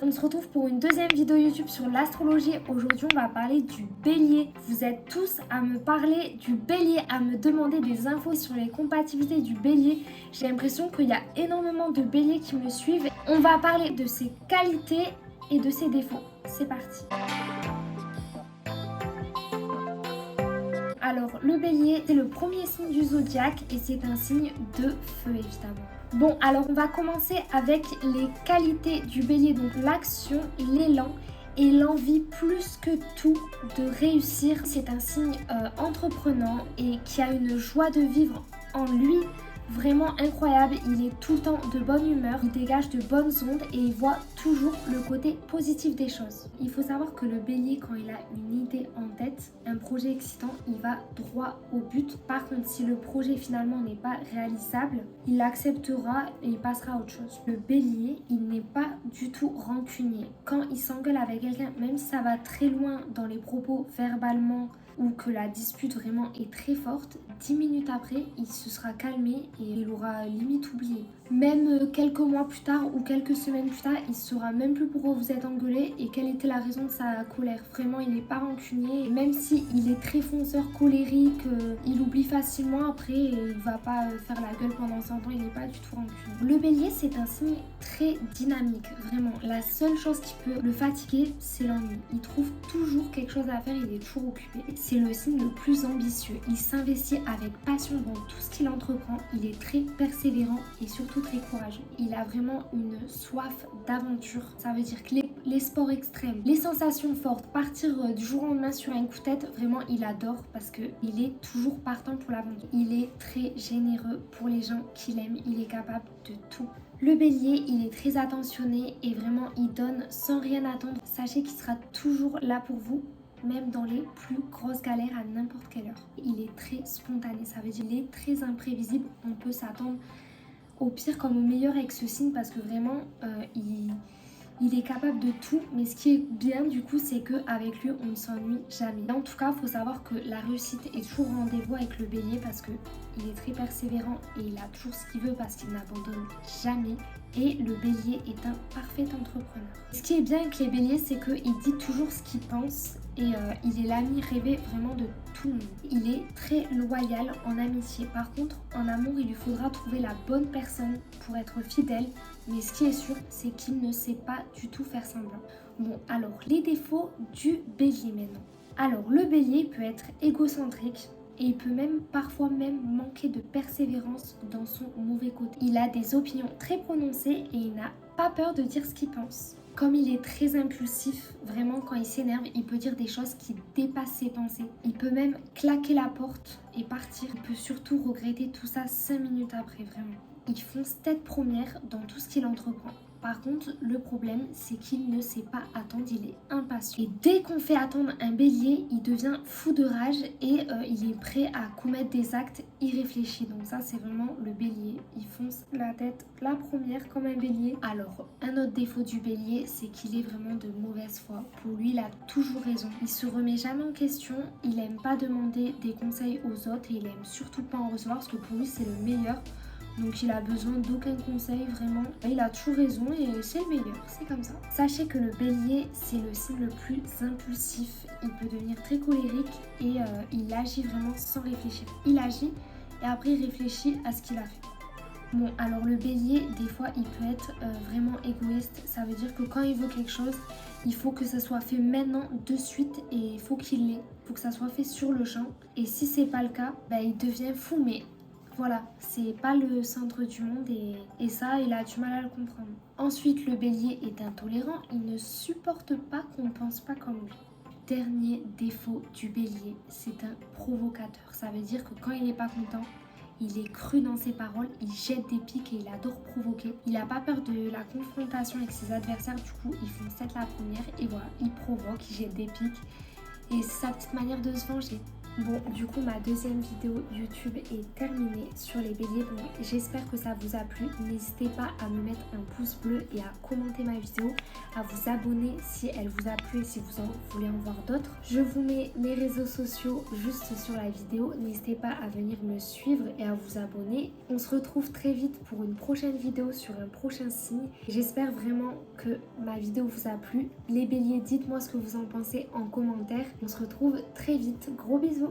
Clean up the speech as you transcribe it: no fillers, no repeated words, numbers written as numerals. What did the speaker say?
On se retrouve pour une deuxième vidéo YouTube sur l'astrologie. Aujourd'hui, on va parler du bélier. Vous êtes tous à me parler du bélier, à me demander des infos sur les compatibilités du bélier. J'ai l'impression qu'il y a énormément de béliers qui me suivent. On va parler de ses qualités et de ses défauts. C'est parti. Alors, le bélier, c'est le premier signe du zodiaque et c'est un signe de feu, évidemment. Bon, alors on va commencer avec les qualités du bélier. Donc l'action, l'élan et l'envie plus que tout de réussir. C'est un signe entreprenant et qui a une joie de vivre en lui. Vraiment incroyable, il est tout le temps de bonne humeur, il dégage de bonnes ondes et il voit toujours le côté positif des choses. Il faut savoir que le bélier, quand il a une idée en tête, un projet excitant, il va droit au but. Par contre, si le projet finalement n'est pas réalisable, il l'acceptera et il passera à autre chose. Le bélier, il n'est pas du tout rancunier. Quand il s'engueule avec quelqu'un, même si ça va très loin dans les propos verbalement, ou que la dispute vraiment est très forte, 10 minutes après, il se sera calmé et il aura limite oublié. Même quelques mois plus tard ou quelques semaines plus tard, il saura même plus pourquoi vous êtes engueulé et quelle était la raison de sa colère. Vraiment, il n'est pas rancunier. Même si il est très fonceur, colérique, il oublie facilement après et il va pas faire la gueule pendant 100 ans, il n'est pas du tout rancunier. Le bélier, c'est un signe très dynamique, vraiment. La seule chose qui peut le fatiguer, c'est l'ennui. Il trouve toujours quelque chose à faire, il est toujours occupé. C'est le signe le plus ambitieux. Il s'investit avec passion dans tout ce qu'il entreprend. Il est très persévérant et surtout très courageux. Il a vraiment une soif d'aventure. Ça veut dire que les sports extrêmes, les sensations fortes, partir du jour au lendemain sur un coup de tête, vraiment il adore parce qu'il est toujours partant pour l'aventure. Il est très généreux pour les gens qu'il aime. Il est capable de tout. Le bélier, il est très attentionné et vraiment il donne sans rien attendre. Sachez qu'il sera toujours là pour vous, même dans les plus grosses galères à n'importe quelle heure. Il est très spontané, ça veut dire qu'il est très imprévisible. On peut s'attendre au pire comme au meilleur avec ce signe parce que vraiment il est capable de tout. Mais ce qui est bien du coup, c'est qu'avec lui on ne s'ennuie jamais. En tout cas, il faut savoir que la réussite est toujours au rendez-vous avec le bélier parce qu'il est très persévérant et il a toujours ce qu'il veut parce qu'il n'abandonne jamais. Et le bélier est un parfait entrepreneur. Ce qui est bien avec les béliers, c'est qu'il dit toujours ce qu'il pense et il est l'ami rêvé vraiment de tout le monde. Il est très loyal en amitié. Par contre, en amour, il lui faudra trouver la bonne personne pour être fidèle. Mais ce qui est sûr, c'est qu'il ne sait pas du tout faire semblant. Bon, alors, les défauts du bélier maintenant. Alors, le bélier peut être égocentrique. Et il peut même parfois manquer de persévérance dans son mauvais côté. Il a des opinions très prononcées et il n'a pas peur de dire ce qu'il pense. Comme il est très impulsif, vraiment quand il s'énerve, il peut dire des choses qui dépassent ses pensées. Il peut même claquer la porte et partir. Il peut surtout regretter tout ça 5 minutes après, vraiment. Il fonce tête première dans tout ce qu'il entreprend. Par contre, le problème, c'est qu'il ne sait pas attendre, il est impatient. Et dès qu'on fait attendre un bélier, il devient fou de rage et il est prêt à commettre des actes irréfléchis. Donc ça, c'est vraiment le bélier. Il fonce la tête la première comme un bélier. Alors, un autre défaut du bélier, c'est qu'il est vraiment de mauvaise foi. Pour lui, il a toujours raison. Il se remet jamais en question, il aime pas demander des conseils aux autres et il aime surtout pas en recevoir parce que pour lui, c'est le meilleur. Donc il a besoin d'aucun conseil, vraiment. Il a toujours raison et c'est le meilleur, c'est comme ça. Sachez que le bélier, c'est le signe le plus impulsif. Il peut devenir très colérique et il agit vraiment sans réfléchir. Il agit et après il réfléchit à ce qu'il a fait. Bon, alors le bélier, des fois, il peut être vraiment égoïste. Ça veut dire que quand il veut quelque chose, il faut que ça soit fait maintenant, de suite, et il faut qu'il l'ait. Il faut que ça soit fait sur le champ. Et si c'est pas le cas, il devient fou, mais... Voilà, c'est pas le centre du monde et ça, il a du mal à le comprendre. Ensuite, le bélier est intolérant, il ne supporte pas qu'on pense pas comme lui. Dernier défaut du bélier, c'est un provocateur. Ça veut dire que quand il n'est pas content, il est cru dans ses paroles, il jette des piques et il adore provoquer. Il n'a pas peur de la confrontation avec ses adversaires, du coup, il fonce tête la première et voilà, il provoque, il jette des piques et c'est sa petite manière de se venger. Bon, du coup, ma deuxième vidéo YouTube est terminée sur les béliers. Donc, j'espère que ça vous a plu. N'hésitez pas à me mettre un pouce bleu et à commenter ma vidéo, à vous abonner si elle vous a plu et si vous en voulez en voir d'autres. Je vous mets mes réseaux sociaux juste sur la vidéo. N'hésitez pas à venir me suivre et à vous abonner. On se retrouve très vite pour une prochaine vidéo sur un prochain signe. J'espère vraiment que ma vidéo vous a plu. Les béliers, dites-moi ce que vous en pensez en commentaire. On se retrouve très vite. Gros bisous.